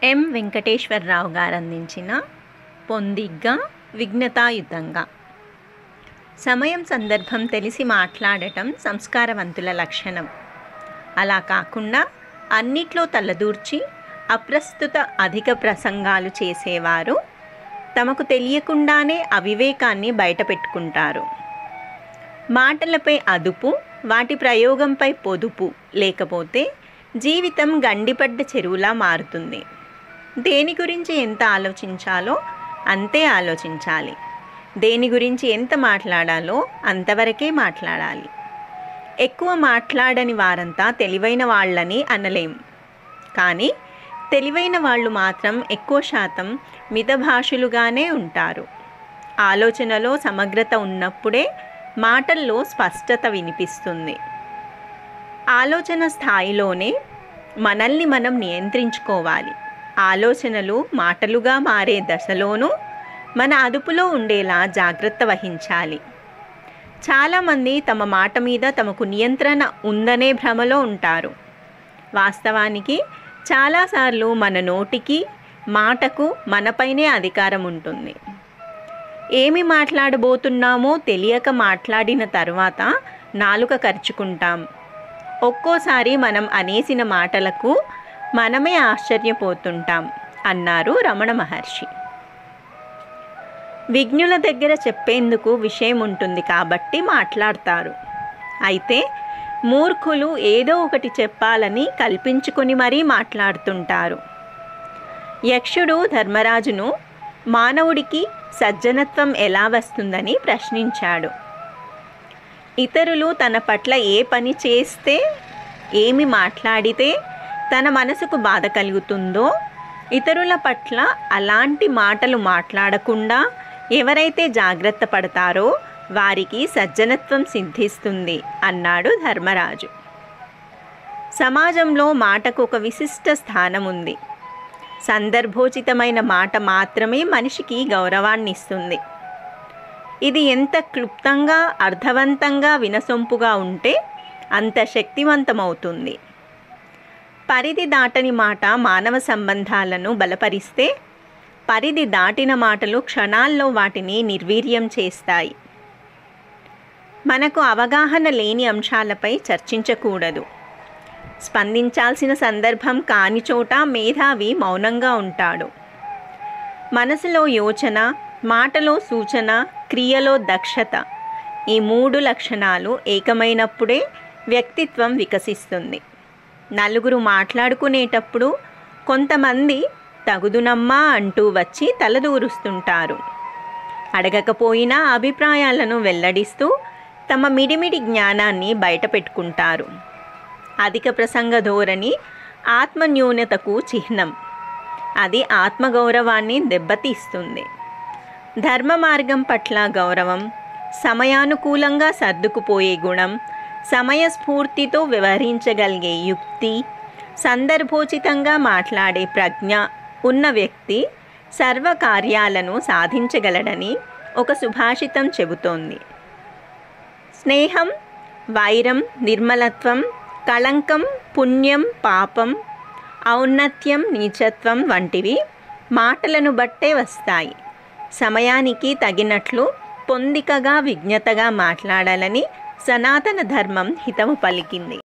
ఎం వెంకటేశ్వరరావు గారు అందించిన పొందిగ్గా విఘ్నతాయుతంగా. సమయం సందర్భం తెలిసి మాట్లాడటం సంస్కారవంతుల లక్షణం. అలా కాకుండా అన్నిట్లో తలదూర్చి అప్రస్తుత అధిక ప్రసంగాలు చేసేవారు తమకు తెలియకుండానే అవివేకాన్ని బయటపెట్టుకుంటారు. మాటలపై అదుపు, వాటి ప్రయోగంపై పొదుపు లేకపోతే జీవితం గండిపడ్డ చెరువులా మారుతుంది. దేని గురించి ఎంత ఆలోచించాలో అంతే ఆలోచించాలి. దేని గురించి ఎంత మాట్లాడాలో అంతవరకే మాట్లాడాలి. ఎక్కువ మాట్లాడని వారంతా తెలివైన వాళ్ళని అనలేం. కానీ తెలివైన వాళ్ళు మాత్రం ఎక్కువ శాతం మితభాషులుగానే ఉంటారు. ఆలోచనలో సమగ్రత ఉన్నప్పుడే మాటల్లో స్పష్టత వినిపిస్తుంది. ఆలోచన స్థాయిలోనే మనల్ని మనం నియంత్రించుకోవాలి. ఆలోచనలు మాటలుగా మారే దశలోనూ మన అదుపులో ఉండేలా జాగ్రత్త వహించాలి. చాలామంది తమ మాట మీద తమకు నియంత్రణ ఉందనే భ్రమలో ఉంటారు. వాస్తవానికి చాలాసార్లు మన నోటికి, మాటకు మనపైనే అధికారం ఉంటుంది. ఏమి మాట్లాడబోతున్నామో తెలియక మాట్లాడిన తర్వాత నాలుక కరుచుకుంటాం. ఒక్కోసారి మనం అనేసిన మాటలకు మనమే ఆశ్చర్యపోతుంటాం అన్నారు రమణ మహర్షి. విజ్ఞుల దగ్గర చెప్పేందుకు విషయం ఉంటుంది కాబట్టి మాట్లాడతారు. అయితే మూర్ఖులు ఏదో ఒకటి చెప్పాలని కల్పించుకొని మరీ మాట్లాడుతుంటారు. యక్షుడు ధర్మరాజును మానవుడికి సజ్జనత్వం ఎలా వస్తుందని ప్రశ్నించాడు. ఇతరులు తన పట్ల ఏ పని చేస్తే, ఏమి మాట్లాడితే తన మనసుకు బాధ కలుగుతుందో, ఇతరుల పట్ల అలాంటి మాటలు మాట్లాడకుండా ఎవరైతే జాగ్రత్త పడతారో వారికి సజ్జనత్వం సిద్ధిస్తుంది అన్నాడు ధర్మరాజు. సమాజంలో మాటకు ఒక విశిష్ట స్థానం ఉంది. సందర్భోచితమైన మాట మాత్రమే మనిషికి గౌరవాన్ని ఇస్తుంది. ఇది ఎంత క్లుప్తంగా, అర్థవంతంగా, వినసొంపుగా ఉంటే అంత శక్తివంతమవుతుంది. పరిధి దాటని మాట మానవ సంబంధాలను బలపరిస్తే, పరిధి దాటిన మాటలు క్షణాల్లో వాటిని నిర్వీర్యం చేస్తాయి. మనకు అవగాహన లేని అంశాలపై చర్చించకూడదు. స్పందించాల్సిన సందర్భం కాని చోట మేధావి మౌనంగా ఉంటాడు. మనసులో యోచన, మాటలో సూచన, క్రియలో దక్షత, ఈ 3 లక్షణాలు ఏకమైనప్పుడే వ్యక్తిత్వం వికసిస్తుంది. నలుగురు మాట్లాడుకునేటప్పుడు కొంతమంది తగుదునమ్మా అంటూ వచ్చి తలదూరుస్తుంటారు. అడగకపోయినా అభిప్రాయాలను వెల్లడిస్తూ తమ మిడిమిడి జ్ఞానాన్ని బయటపెట్టుకుంటారు. అధిక ప్రసంగ ధోరణి ఆత్మన్యూనతకు చిహ్నం. అది ఆత్మగౌరవాన్ని దెబ్బతీస్తుంది. ధర్మ మార్గం పట్ల గౌరవం, సమయానుకూలంగా సర్దుకుపోయే గుణం, సమయస్ఫూర్తితో వ్యవహరించగలిగే యుక్తి, సందర్భోచితంగా మాట్లాడే ప్రజ్ఞ ఉన్న వ్యక్తి సర్వకార్యాలను సాధించగలడని ఒక సుభాషితం చెబుతోంది. స్నేహం, వైరం, నిర్మలత్వం, కళంకం, పుణ్యం, పాపం, ఔన్నత్యం, నీచత్వం వంటివి మాటలను బట్టే వస్తాయి. సమయానికి తగినట్లు పొందికగా, విజ్ఞతగా మాట్లాడాలని సనాతన ధర్మం హితవు పలికింది.